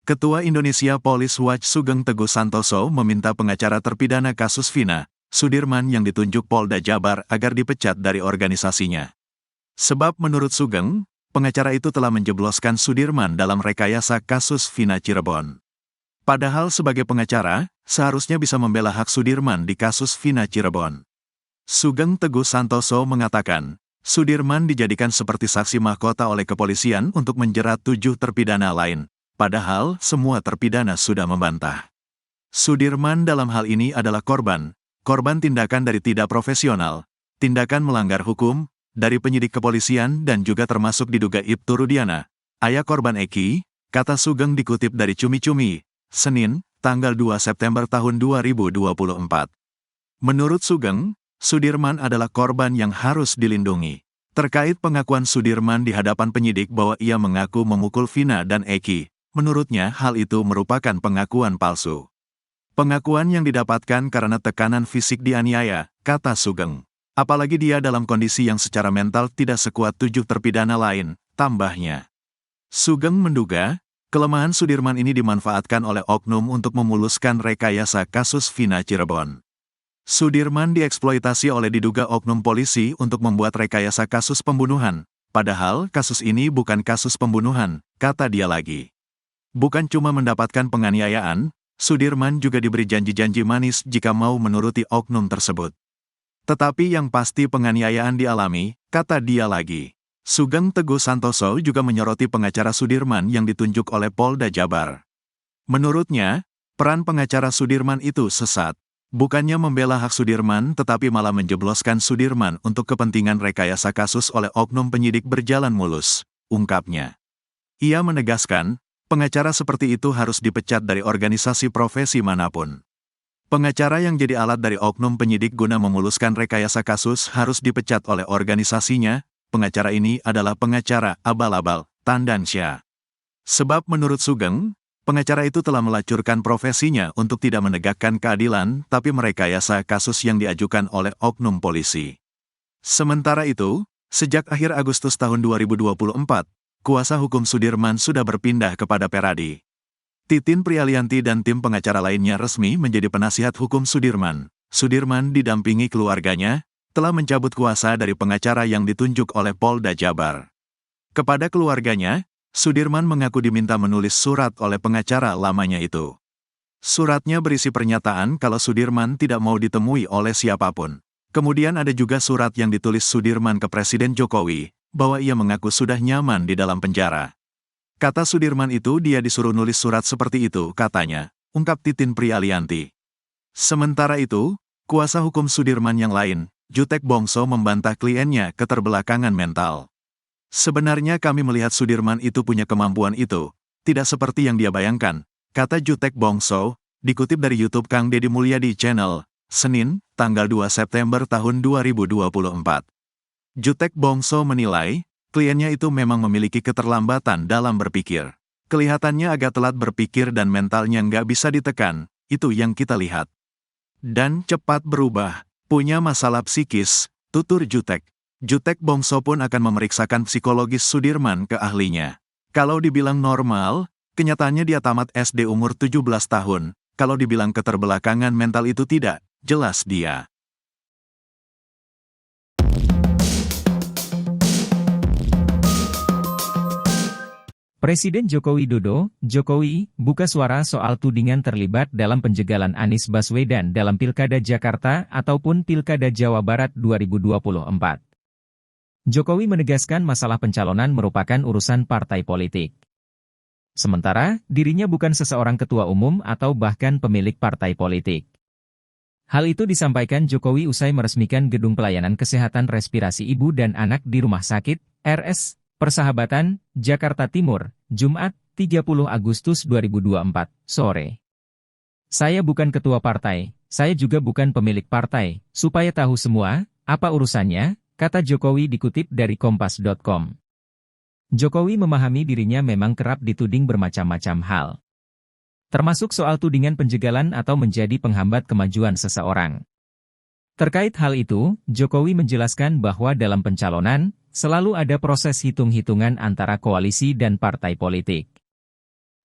Ketua Indonesia Police Watch Sugeng Teguh Santoso meminta pengacara terpidana kasus Vina, Sudirman yang ditunjuk Polda Jabar agar dipecat dari organisasinya. Sebab menurut Sugeng, pengacara itu telah menjebloskan Sudirman dalam rekayasa kasus Vina Cirebon. Padahal sebagai pengacara, seharusnya bisa membela hak Sudirman di kasus Vina Cirebon. Sugeng Teguh Santoso mengatakan, Sudirman dijadikan seperti saksi mahkota oleh kepolisian untuk menjerat 7 terpidana lain. Padahal, semua terpidana sudah membantah. Sudirman dalam hal ini adalah korban tindakan dari tidak profesional, tindakan melanggar hukum, dari penyidik kepolisian dan juga termasuk diduga Ibtu Rudiana, ayah korban Eki, kata Sugeng dikutip dari Cumi-Cumi, Senin, tanggal 2 September tahun 2024. Menurut Sugeng, Sudirman adalah korban yang harus dilindungi. Terkait pengakuan Sudirman di hadapan penyidik bahwa ia mengaku memukul Vina dan Eki, menurutnya hal itu merupakan pengakuan palsu. Pengakuan yang didapatkan karena tekanan fisik dianiaya, kata Sugeng. Apalagi dia dalam kondisi yang secara mental tidak sekuat 7 terpidana lain, tambahnya. Sugeng menduga, kelemahan Sudirman ini dimanfaatkan oleh oknum untuk memuluskan rekayasa kasus Vina Cirebon. Sudirman dieksploitasi oleh diduga oknum polisi untuk membuat rekayasa kasus pembunuhan, padahal kasus ini bukan kasus pembunuhan, kata dia lagi. Bukan cuma mendapatkan penganiayaan, Sudirman juga diberi janji-janji manis jika mau menuruti oknum tersebut. Tetapi yang pasti penganiayaan dialami, kata dia lagi. Sugeng Teguh Santoso juga menyoroti pengacara Sudirman yang ditunjuk oleh Polda Jabar. Menurutnya, peran pengacara Sudirman itu sesat. Bukannya membela hak Sudirman tetapi malah menjebloskan Sudirman untuk kepentingan rekayasa kasus oleh oknum penyidik berjalan mulus, ungkapnya. Ia menegaskan, pengacara seperti itu harus dipecat dari organisasi profesi manapun. Pengacara yang jadi alat dari oknum penyidik guna memuluskan rekayasa kasus harus dipecat oleh organisasinya. Pengacara ini adalah pengacara abal-abal, Tandansya. Sebab menurut Sugeng, pengacara itu telah melacurkan profesinya untuk tidak menegakkan keadilan tapi merekayasa kasus yang diajukan oleh oknum polisi. Sementara itu, sejak akhir Agustus tahun 2024, kuasa hukum Sudirman sudah berpindah kepada Peradi. Titin Prialianti dan tim pengacara lainnya resmi menjadi penasihat hukum Sudirman. Sudirman didampingi keluarganya, telah mencabut kuasa dari pengacara yang ditunjuk oleh Polda Jabar. Kepada keluarganya, Sudirman mengaku diminta menulis surat oleh pengacara lamanya itu. Suratnya berisi pernyataan kalau Sudirman tidak mau ditemui oleh siapapun. Kemudian ada juga surat yang ditulis Sudirman ke Presiden Jokowi, bahwa ia mengaku sudah nyaman di dalam penjara. Kata Sudirman itu dia disuruh nulis surat seperti itu, katanya, ungkap Titin Prialianti. Sementara itu, kuasa hukum Sudirman yang lain, Jutek Bongso membantah kliennya keterbelakangan mental. Sebenarnya kami melihat Sudirman itu punya kemampuan itu, tidak seperti yang dia bayangkan, kata Jutek Bongso, dikutip dari YouTube Kang Deddy Mulyadi Channel, Senin, tanggal 2 September tahun 2024. Jutek Bongso menilai, kliennya itu memang memiliki keterlambatan dalam berpikir. Kelihatannya agak telat berpikir dan mentalnya nggak bisa ditekan, itu yang kita lihat. Dan cepat berubah, punya masalah psikis, tutur Jutek. Jutek Bongso pun akan memeriksakan psikologis Sudirman ke ahlinya. Kalau dibilang normal, kenyataannya dia tamat SD umur 17 tahun. Kalau dibilang keterbelakangan mental itu tidak, jelas dia. Presiden Joko Widodo, Jokowi, buka suara soal tudingan terlibat dalam penjegalan Anies Baswedan dalam Pilkada Jakarta ataupun Pilkada Jawa Barat 2024. Jokowi menegaskan masalah pencalonan merupakan urusan partai politik. Sementara, dirinya bukan seseorang ketua umum atau bahkan pemilik partai politik. Hal itu disampaikan Jokowi usai meresmikan Gedung Pelayanan Kesehatan Respirasi Ibu dan Anak di Rumah Sakit, RS, Persahabatan, Jakarta Timur, Jumat, 30 Agustus 2024, sore. Saya bukan ketua partai, saya juga bukan pemilik partai, supaya tahu semua, apa urusannya, kata Jokowi dikutip dari Kompas.com. Jokowi memahami dirinya memang kerap dituding bermacam-macam hal. Termasuk soal tudingan penjegalan atau menjadi penghambat kemajuan seseorang. Terkait hal itu, Jokowi menjelaskan bahwa dalam pencalonan, selalu ada proses hitung-hitungan antara koalisi dan partai politik.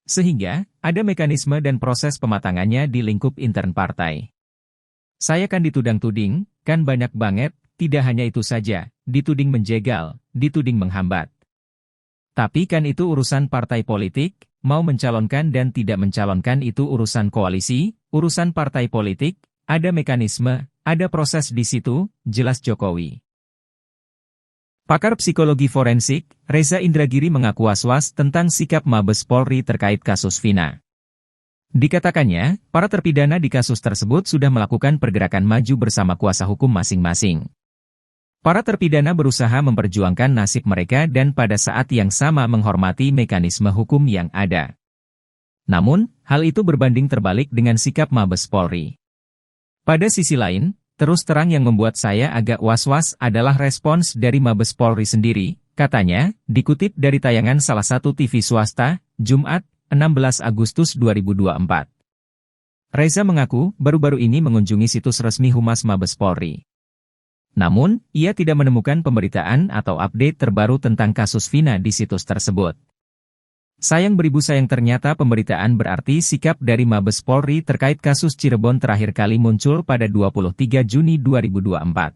Sehingga, ada mekanisme dan proses pematangannya di lingkup intern partai. Saya kan ditudang-tuding, kan banyak banget, tidak hanya itu saja, dituding menjegal, dituding menghambat. Tapi kan itu urusan partai politik, mau mencalonkan dan tidak mencalonkan itu urusan koalisi, urusan partai politik, ada mekanisme, ada proses di situ, jelas Jokowi. Pakar psikologi forensik, Reza Indragiri mengaku was-was tentang sikap Mabes Polri terkait kasus Vina. Dikatakannya, para terpidana di kasus tersebut sudah melakukan pergerakan maju bersama kuasa hukum masing-masing. Para terpidana berusaha memperjuangkan nasib mereka dan pada saat yang sama menghormati mekanisme hukum yang ada. Namun, hal itu berbanding terbalik dengan sikap Mabes Polri. Pada sisi lain, terus terang yang membuat saya agak was-was adalah respons dari Mabes Polri sendiri, katanya, dikutip dari tayangan salah satu TV swasta, Jumat, 16 Agustus 2024. Reza mengaku baru-baru ini mengunjungi situs resmi Humas Mabes Polri. Namun, ia tidak menemukan pemberitaan atau update terbaru tentang kasus Vina di situs tersebut. Sayang beribu sayang ternyata pemberitaan berarti sikap dari Mabes Polri terkait kasus Cirebon terakhir kali muncul pada 23 Juni 2024.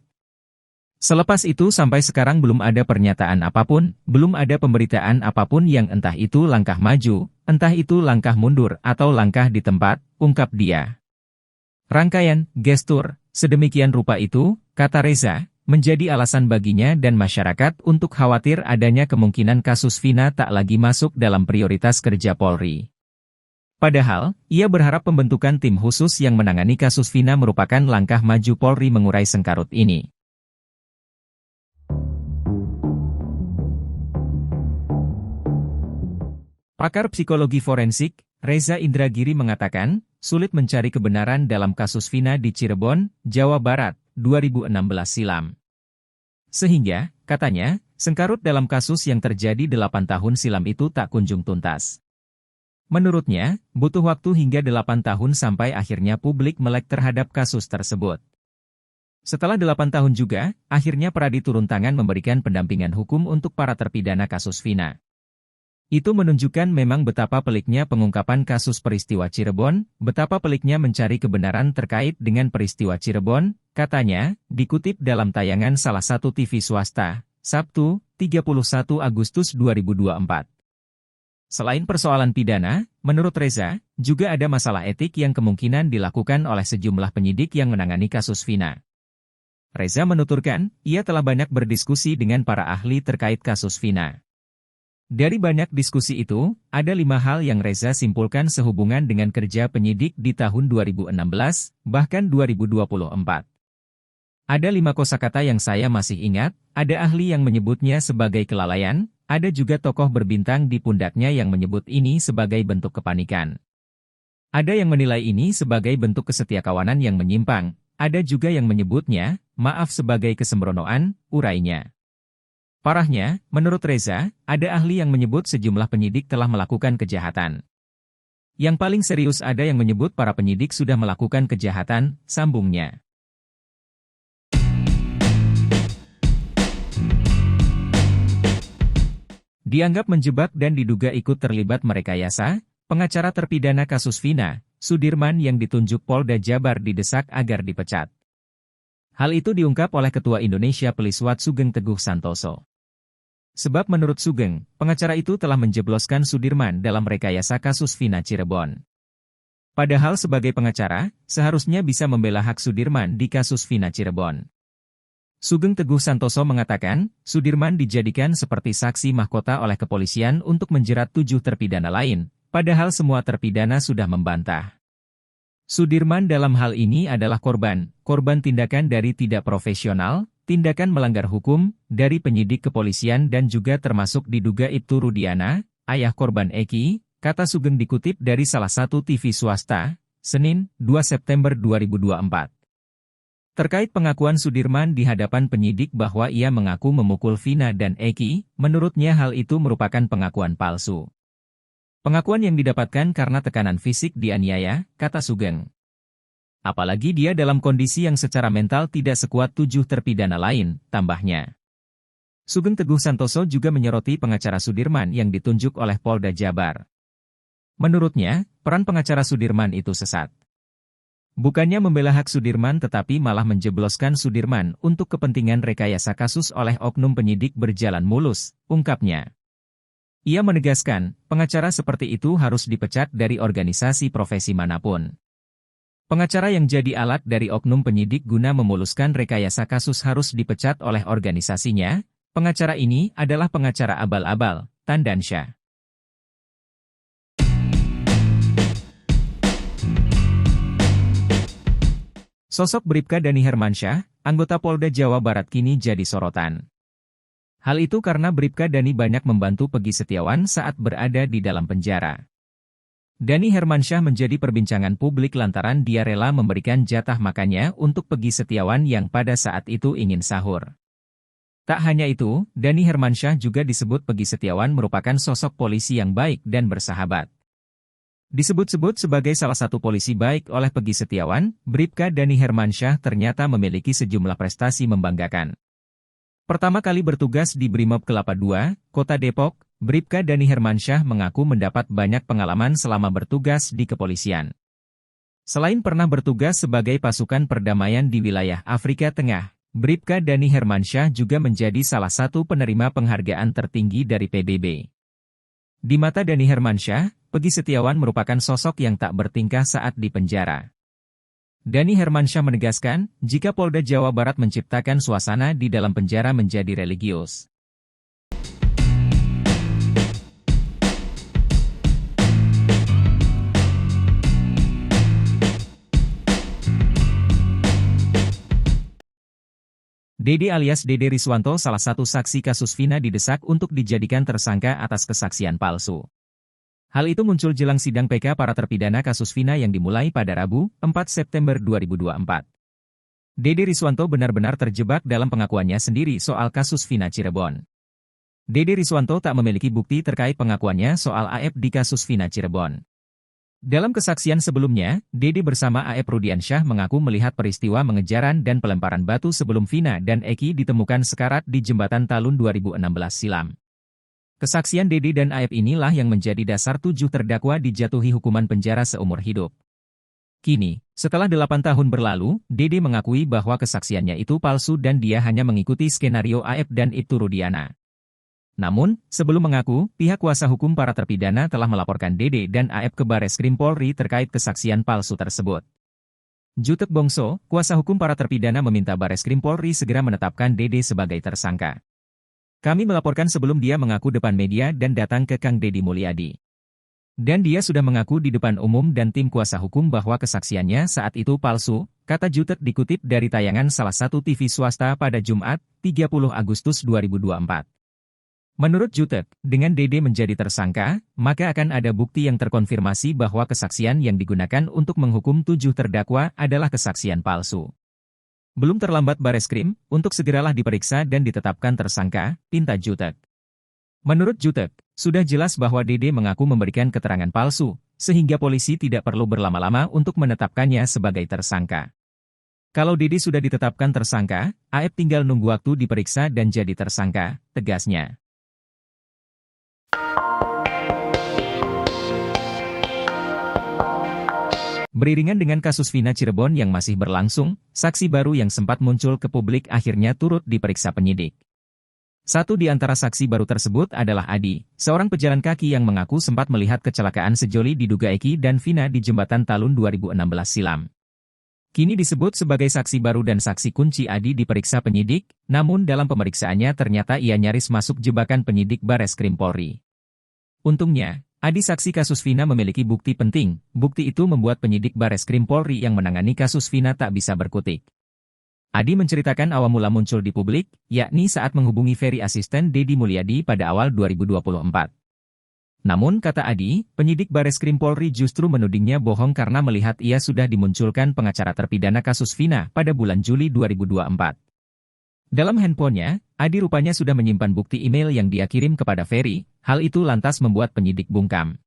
Selepas itu sampai sekarang belum ada pernyataan apapun, belum ada pemberitaan apapun yang entah itu langkah maju, entah itu langkah mundur atau langkah di tempat, ungkap dia. Rangkaian, gestur, sedemikian rupa itu, kata Reza, menjadi alasan baginya dan masyarakat untuk khawatir adanya kemungkinan kasus Vina tak lagi masuk dalam prioritas kerja Polri. Padahal, ia berharap pembentukan tim khusus yang menangani kasus Vina merupakan langkah maju Polri mengurai sengkarut ini. Pakar psikologi forensik, Reza Indragiri mengatakan, sulit mencari kebenaran dalam kasus Vina di Cirebon, Jawa Barat, 2016 silam. Sehingga, katanya, sengkarut dalam kasus yang terjadi 8 tahun silam itu tak kunjung tuntas. Menurutnya, butuh waktu hingga 8 tahun sampai akhirnya publik melek terhadap kasus tersebut. Setelah 8 tahun juga, akhirnya Peradi turun tangan memberikan pendampingan hukum untuk para terpidana kasus Vina. Itu menunjukkan memang betapa peliknya pengungkapan kasus peristiwa Cirebon, betapa peliknya mencari kebenaran terkait dengan peristiwa Cirebon, katanya, dikutip dalam tayangan salah satu TV swasta, Sabtu, 31 Agustus 2024. Selain persoalan pidana, menurut Reza, juga ada masalah etik yang kemungkinan dilakukan oleh sejumlah penyidik yang menangani kasus Vina. Reza menuturkan, ia telah banyak berdiskusi dengan para ahli terkait kasus Vina. Dari banyak diskusi itu, ada 5 hal yang Reza simpulkan sehubungan dengan kerja penyidik di tahun 2016, bahkan 2024. Ada 5 kosakata yang saya masih ingat, ada ahli yang menyebutnya sebagai kelalaian, ada juga tokoh berbintang di pundaknya yang menyebut ini sebagai bentuk kepanikan. Ada yang menilai ini sebagai bentuk kesetiakawanan yang menyimpang, ada juga yang menyebutnya, maaf sebagai kesembronoan, urainya. Parahnya, menurut Reza, ada ahli yang menyebut sejumlah penyidik telah melakukan kejahatan. Yang paling serius ada yang menyebut para penyidik sudah melakukan kejahatan, sambungnya. Dianggap menjebak dan diduga ikut terlibat merekayasa, pengacara terpidana kasus Vina, Sudirman yang ditunjuk Polda Jabar didesak agar dipecat. Hal itu diungkap oleh Ketua Indonesia Peliswat Sugeng Teguh Santoso. Sebab menurut Sugeng, pengacara itu telah menjebloskan Sudirman dalam rekayasa kasus Vina Cirebon. Padahal sebagai pengacara, seharusnya bisa membela hak Sudirman di kasus Vina Cirebon. Sugeng Teguh Santoso mengatakan, Sudirman dijadikan seperti saksi mahkota oleh kepolisian untuk menjerat 7 terpidana lain, padahal semua terpidana sudah membantah. Sudirman dalam hal ini adalah korban tindakan dari tidak profesional, tindakan melanggar hukum, dari penyidik kepolisian dan juga termasuk diduga Ibtu Rudiana, ayah korban Eki, kata Sugeng dikutip dari salah satu TV swasta, Senin, 2 September 2024. Terkait pengakuan Sudirman di hadapan penyidik bahwa ia mengaku memukul Vina dan Eki, menurutnya hal itu merupakan pengakuan palsu. Pengakuan yang didapatkan karena tekanan fisik dianiaya, kata Sugeng. Apalagi dia dalam kondisi yang secara mental tidak sekuat 7 terpidana lain, tambahnya. Sugeng Teguh Santoso juga menyoroti pengacara Sudirman yang ditunjuk oleh Polda Jabar. Menurutnya, peran pengacara Sudirman itu sesat. Bukannya membela hak Sudirman tetapi malah menjebloskan Sudirman untuk kepentingan rekayasa kasus oleh oknum penyidik berjalan mulus, ungkapnya. Ia menegaskan, pengacara seperti itu harus dipecat dari organisasi profesi manapun. Pengacara yang jadi alat dari oknum penyidik guna memuluskan rekayasa kasus harus dipecat oleh organisasinya. Pengacara ini adalah pengacara abal-abal, Tandansya. Sosok Bribka Dani Hermansyah, anggota Polda Jawa Barat kini jadi sorotan. Hal itu karena Bribka Dani banyak membantu Peggy Setiawan saat berada di dalam penjara. Dani Hermansyah menjadi perbincangan publik lantaran dia rela memberikan jatah makannya untuk Peggy Setiawan yang pada saat itu ingin sahur. Tak hanya itu, Dani Hermansyah juga disebut Peggy Setiawan merupakan sosok polisi yang baik dan bersahabat. Disebut-sebut sebagai salah satu polisi baik oleh Peggy Setiawan, Bribka Dani Hermansyah ternyata memiliki sejumlah prestasi membanggakan. Pertama kali bertugas di Brimob Kelapa II, Kota Depok, Bribka Dani Hermansyah mengaku mendapat banyak pengalaman selama bertugas di kepolisian. Selain pernah bertugas sebagai pasukan perdamaian di wilayah Afrika Tengah, Bribka Dani Hermansyah juga menjadi salah satu penerima penghargaan tertinggi dari PBB. Di mata Dani Hermansyah, Peggy Setiawan merupakan sosok yang tak bertingkah saat di penjara. Dani Hermansyah menegaskan, jika Polda Jawa Barat menciptakan suasana di dalam penjara menjadi religius. Dede alias Dede Riswanto salah satu saksi kasus Vina didesak untuk dijadikan tersangka atas kesaksian palsu. Hal itu muncul jelang sidang PK para terpidana kasus Vina yang dimulai pada Rabu, 4 September 2024. Dede Riswanto benar-benar terjebak dalam pengakuannya sendiri soal kasus Vina Cirebon. Dede Riswanto tak memiliki bukti terkait pengakuannya soal AF di kasus Vina Cirebon. Dalam kesaksian sebelumnya, Dede bersama AF Rudiansyah mengaku melihat peristiwa mengejaran dan pelemparan batu sebelum Vina dan Eki ditemukan sekarat di jembatan Talun 2016 silam. Kesaksian Dede dan AF inilah yang menjadi dasar 7 terdakwa dijatuhi hukuman penjara seumur hidup. Kini, setelah 8 tahun berlalu, Dede mengakui bahwa kesaksiannya itu palsu dan dia hanya mengikuti skenario AF dan Ibtu Rudiana. Namun, sebelum mengaku, pihak kuasa hukum para terpidana telah melaporkan Dede dan AF ke Bareskrim Polri terkait kesaksian palsu tersebut. Jutek Bongso, kuasa hukum para terpidana meminta Bareskrim Polri segera menetapkan Dede sebagai tersangka. Kami melaporkan sebelum dia mengaku depan media dan datang ke Kang Deddy Mulyadi. Dan dia sudah mengaku di depan umum dan tim kuasa hukum bahwa kesaksiannya saat itu palsu, kata Jutek dikutip dari tayangan salah satu TV swasta pada Jumat, 30 Agustus 2024. Menurut Jutek, dengan Dede menjadi tersangka, maka akan ada bukti yang terkonfirmasi bahwa kesaksian yang digunakan untuk menghukum 7 terdakwa adalah kesaksian palsu. Belum terlambat Bareskrim, untuk segeralah diperiksa dan ditetapkan tersangka, pinta Jutek. Menurut Jutek, sudah jelas bahwa Dede mengaku memberikan keterangan palsu, sehingga polisi tidak perlu berlama-lama untuk menetapkannya sebagai tersangka. Kalau Dede sudah ditetapkan tersangka, AF tinggal nunggu waktu diperiksa dan jadi tersangka, tegasnya. Beriringan dengan kasus Vina Cirebon yang masih berlangsung, saksi baru yang sempat muncul ke publik akhirnya turut diperiksa penyidik. Satu di antara saksi baru tersebut adalah Adi, seorang pejalan kaki yang mengaku sempat melihat kecelakaan sejoli diduga Eki dan Vina di jembatan Talun 2016 silam. Kini disebut sebagai saksi baru dan saksi kunci. Adi diperiksa penyidik, namun dalam pemeriksaannya ternyata ia nyaris masuk jebakan penyidik Bareskrim Polri. Untungnya, Adi saksi kasus Vina memiliki bukti penting, bukti itu membuat penyidik Bareskrim Polri yang menangani kasus Vina tak bisa berkutik. Adi menceritakan awal mula muncul di publik, yakni saat menghubungi Ferry asisten Deddy Mulyadi pada awal 2024. Namun kata Adi, penyidik Bareskrim Polri justru menudingnya bohong karena melihat ia sudah dimunculkan pengacara terpidana kasus Vina pada bulan Juli 2024. Dalam handphonenya, Adi rupanya sudah menyimpan bukti email yang dia kirim kepada Ferry, hal itu lantas membuat penyidik bungkam.